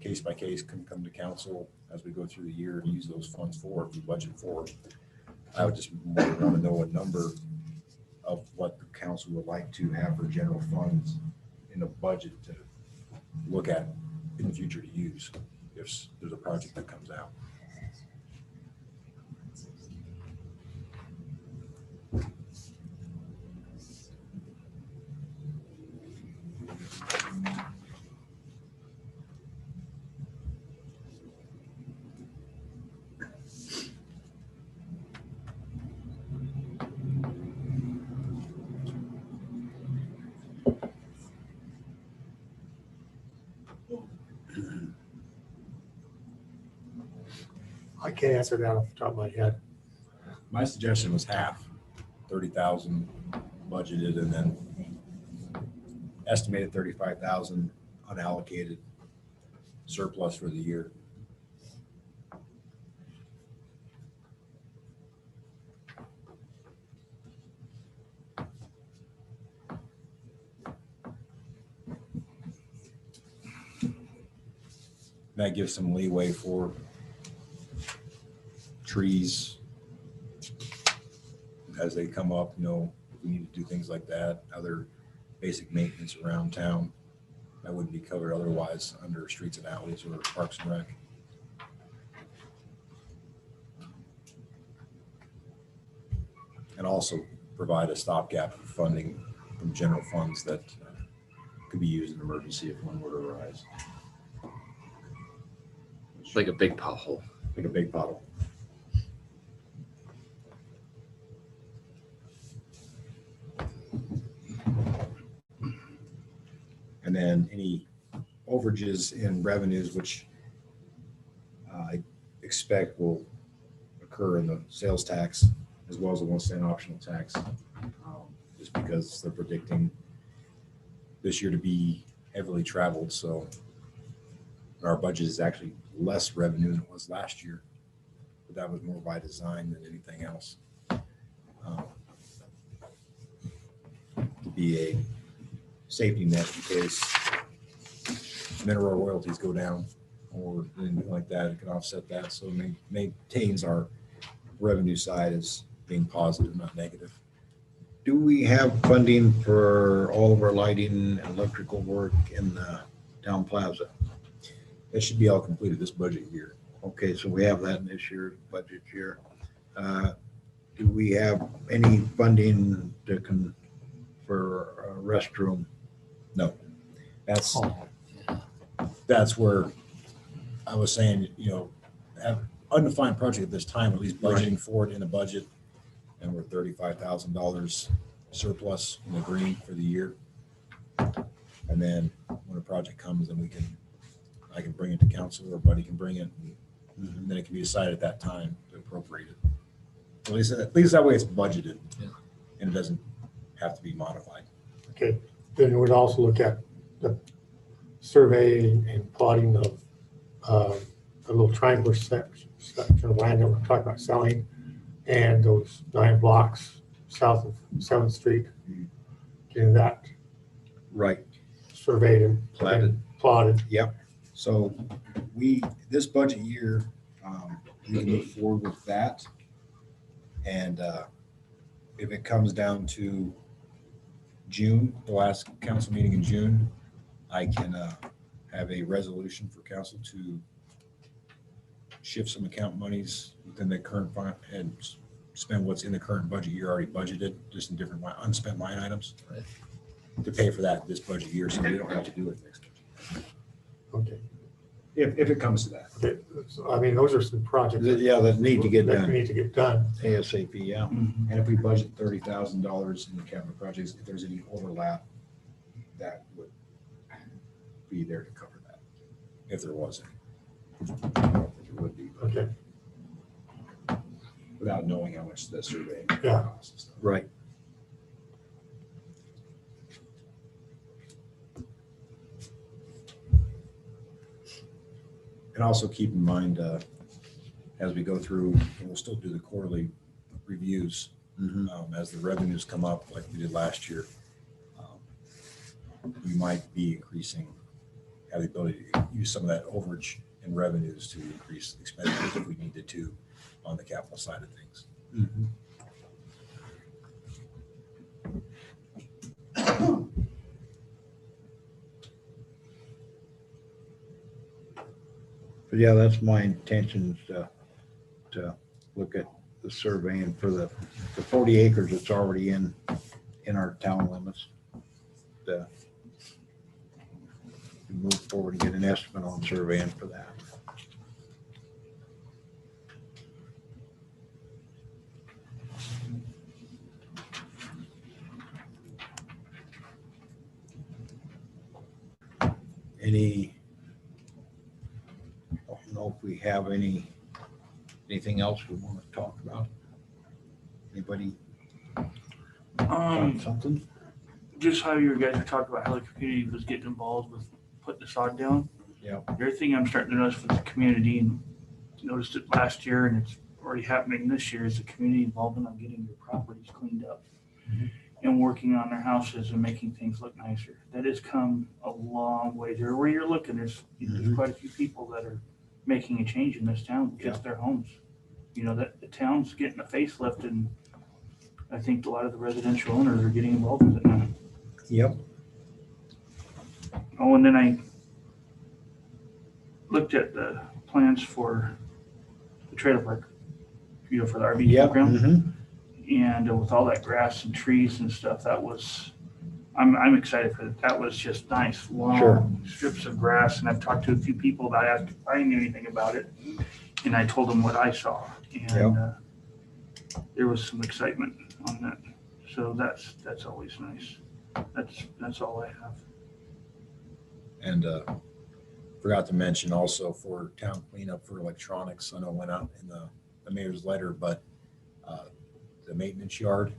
case by case, can come to council as we go through the year and use those funds for, if we budget for. I would just more want to know a number of what the council would like to have for general funds in a budget to look at in the future to use if there's a project that comes out. I can't answer that off the top of my head. My suggestion was half, 30,000 budgeted, and then estimated 35,000 unallocated surplus for the year. That gives some leeway for trees as they come up, you know, if we need to do things like that, other basic maintenance around town that wouldn't be covered otherwise under streets and alleys or parks and rec. And also provide a stopgap for funding from general funds that could be used in emergency if one were to arise. Like a big pothole. Like a big pothole. And then any overages in revenues, which I expect will occur in the sales tax as well as the 1 cent optional tax, just because they're predicting this year to be heavily traveled. So our budget is actually less revenue than it was last year, but that was more by design than anything else. To be a safety net in case mineral royalties go down or anything like that, it can offset that. So it maintains our revenue side as being positive, not negative. Do we have funding for all of our lighting and electrical work in the town plaza? That should be all completed this budget year. Okay, so we have that in this year's budget year. Do we have any funding for a restroom? No, that's Oh, that's where I was saying, you know, have undefined project at this time, at least budgeting for it in a budget, and we're $35,000 surplus in the green for the year. And then when a project comes, then I can bring it to council, or Buddy can bring it, and then it can be decided at that time to appropriate it. At least that way it's budgeted, Yeah. and it doesn't have to be modified. Okay, then we would also look at the survey and plotting of a little triangular section of land that we're talking about selling, and those 9 blocks south of 7th Street, getting that Right. surveyed and plotted. Yep. So this budget year, we can move forward with that. And if it comes down to June, the last council meeting in June, I can have a resolution for council to shift some account monies within the current fund and spend what's in the current budget year already budgeted, just in different unspent line items, Right. to pay for that this budget year, so we don't have to do it next budget. Okay, If it comes to that. okay, so, I mean, those are some projects. Yeah, that need to get that done we need to get done. ASAP, yeah. Mhm. And if we budget $30,000 in the capital projects, if there's any overlap, that would be there to cover that, if there was any. I don't think it would be, but Okay, without knowing how much the survey Yeah. costs and stuff. Right. And also keep in mind, as we go through, and we'll still do the quarterly reviews, as the revenues come up, like we did last year, we might be increasing, have the ability to use some of that overage in revenues to increase expenditures if we needed to on the capital side of things. But yeah, that's my intention is to look at the surveying for the 40 acres that's already in our town limits. To move forward and get an estimate on surveying for that. Any, I don't know if we have anything else we want to talk about. Anybody got something? Just how you guys were talking about how the community was getting involved with putting the sod down. Yeah. The other thing I'm starting to notice with the community, and noticed it last year and it's already happening this year, is the community involvement on getting your properties cleaned up and working on their houses and making things look nicer. That has come a long way. There, where you're looking, there's quite a few people that are making a change in this town with just their homes. You know, that the town's getting a facelift, and I think a lot of the residential owners are getting involved with it now. Yep. Oh, and then I looked at the plans for the trailer park, you know, for the RV Yep. campground. And with all that grass and trees and stuff, that was, I'm excited for that. That was just nice, long strips of grass. And I've talked to a few people that asked if I knew anything about it. And I told them what I saw. And there was some excitement on that. So that's always nice. That's all I have. And forgot to mention also for town cleanup for electronics, I know it went out in the mayor's letter, but the maintenance yard,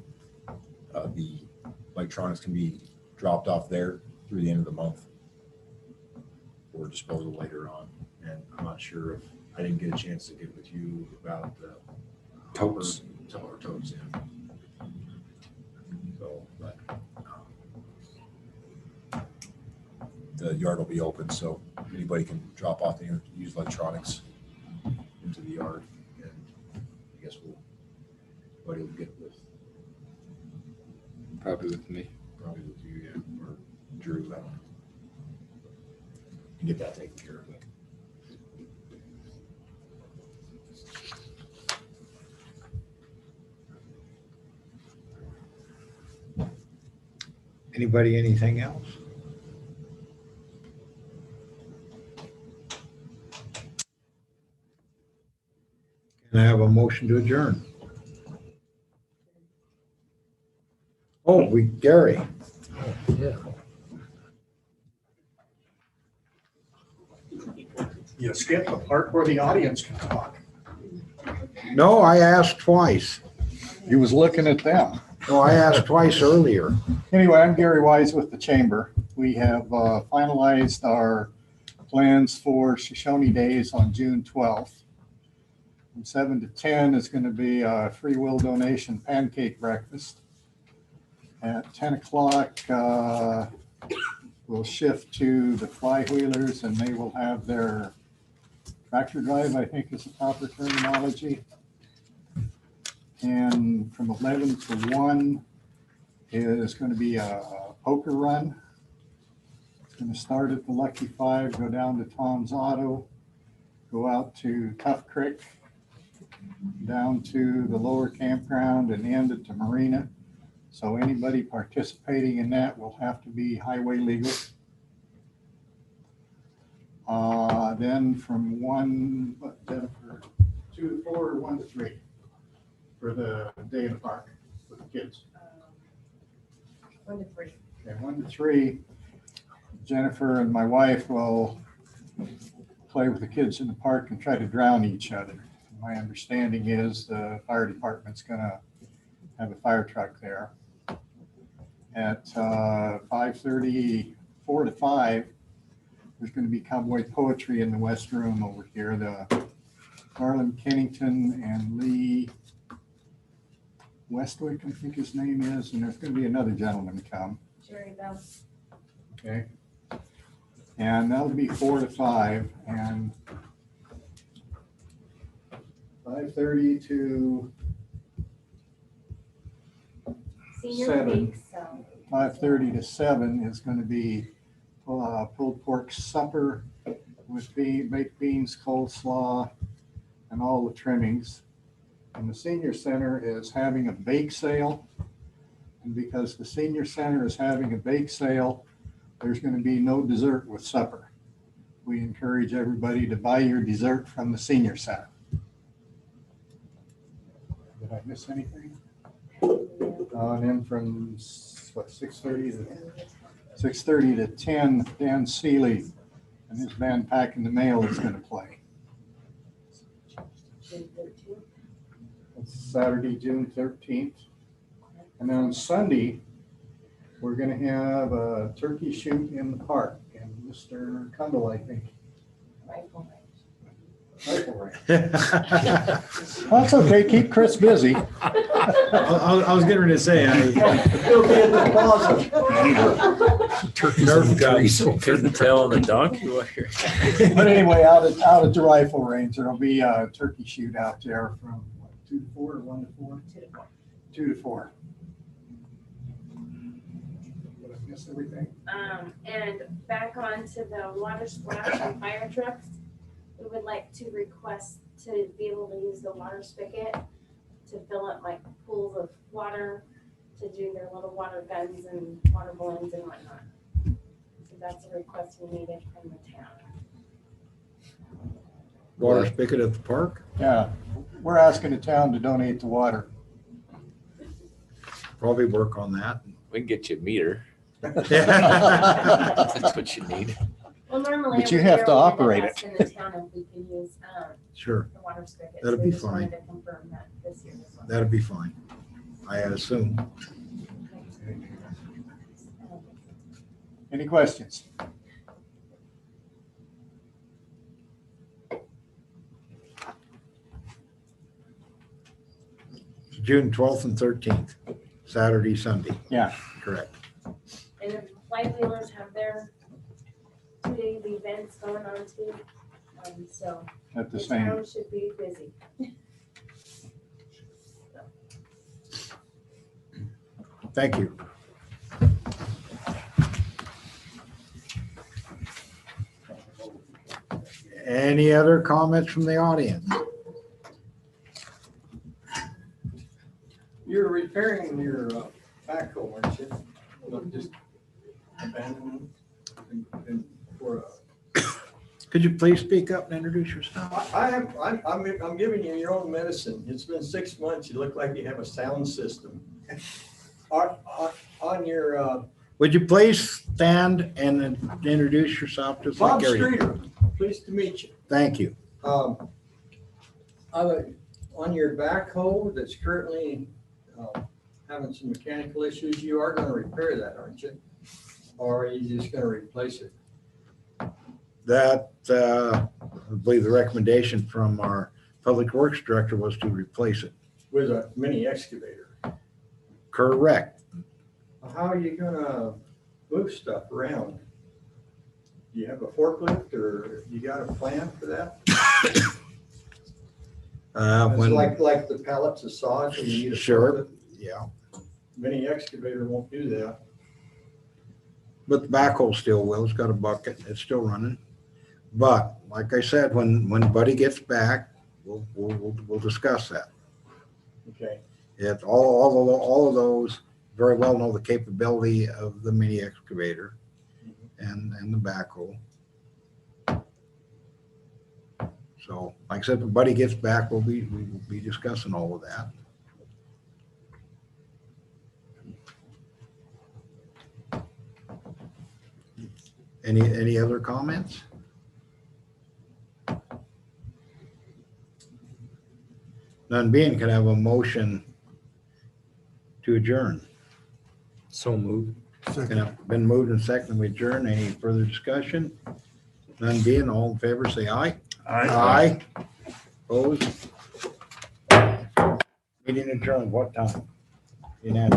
the electronics can be dropped off there through the end of the month for disposal later on. And I'm not sure if I didn't get a chance to get with you about the Totes. Totes, yeah. So, but the yard will be open, so anybody can drop off the used electronics into the yard. And I guess everybody will get with, Probably with me. probably with you, yeah, or Drew, I don't know. And get that taken care of. Anybody, anything else? Can I have a motion to adjourn? Oh, Gary. Yeah. You skip the part where the audience can talk. No, I asked twice. You was looking at them. No, I asked twice earlier. Anyway, I'm Gary Wise with the Chamber. We have finalized our plans for Shoshoni Days on June 12th. From 7 to 10 is going to be a free will donation pancake breakfast. At 10 o'clock, we'll shift to the Flywheelers, and they will have their tractor drive, I think is the proper terminology. And from 11 to 1 is going to be a poker run. It's going to start at the Lucky Five, go down to Tom's Auto, go out to Tough Creek, down to the lower campground, and end at the marina. So anybody participating in that will have to be highway legal. Then from 1, Jennifer, 2 to 4, or 1 to 3 for the day in the park with the kids. 1 to 3. Okay, 1 to 3, Jennifer and my wife will play with the kids in the park and try to drown each other. my understanding is the fire department's gonna have a fire truck there. At 5:30, 4 to 5, there's gonna be cowboy poetry in the West Room over here. The Garland Kennington and Lee Westwick, I think his name is, and there's gonna be another gentleman come. Jerry Bell. Okay. And that'll be 4 to 5, and 5:30 to Senior 7. week, so. 5:30 to 7 is going to be pulled pork supper with baked beans, coleslaw, and all the trimmings. And the senior center is having a bake sale. And because the senior center is having a bake sale, there's going to be no dessert with supper. We encourage everybody to buy your dessert from the senior center. Did I miss anything? And then from, what, 6:30 to 10, Dan Seeley and his band Packing the Mail is going to play. It's Saturday, June 13th. And then on Sunday, we're going to have a turkey shoot in the park. And Mr. Cundall, I think. Rifle range. Rifle range. Well, that's okay. Keep Chris busy. I was getting ready to say, He'll be at the Plaza. Turkeys and trees. Couldn't tell on the donkey. But anyway, out at the rifle range, there'll be a turkey shoot out there from what, 2 to 4 or 1 to 4? 2 to 4. Did I miss everything? And back onto the water splash and fire trucks, we would like to request to be able to use the water spigot to fill up like pools of water, to do their little water guns and water balloons and whatnot. So that's a request we needed from the town. Water spigot at the park? Yeah, we're asking the town to donate the water. Probably work on that. We can get you a meter. But That's what you need. Well, normally. But you every have year to we had operate asked it. In the town if we could use, Sure, the water spigot. That'd so be we just wanted fine. to confirm that this year as well. that'd be fine, I assume. Any questions? June 12th and 13th, Saturday, Sunday. Yeah. Correct. And the flight wheelers have their 2 days events going on too. So At the the same. town should be busy. Thank you. Any other comments from the audience? You're repairing your backhoe, aren't you? Not just abandoning and for Could you please speak up and introduce yourself? I'm giving you your own medicine. It's been 6 months. You look like you have a sound system. On your Would you please stand and introduce yourself just like Bob everybody? Streeter, pleased to meet you. Thank you. On your backhoe that's currently having some mechanical issues, you are going to repair that, aren't you? Or are you just going to replace it? That, I believe the recommendation from our Public Works Director was to replace it. With a mini excavator. Correct. How are you gonna move stuff around? Do you have a forklift or you got a plan for that? It's When, like the pallets of sod when you need a Sure. forklift. yeah, Mini excavator won't do that. but the backhoe still will. It's got a bucket. It's still running. But like I said, when Buddy gets back, we'll discuss that. Okay. It's all of those very well know the capability of the mini excavator and the backhoe. So like I said, when Buddy gets back, we will be discussing all of that. Any other comments? None being, could I have a motion to adjourn? So moved. And I've been moved and seconded, we adjourn. Any further discussion? None being, all in favor, say aye. Aye. Opposed? Meeting adjourned, what time? Unanimous.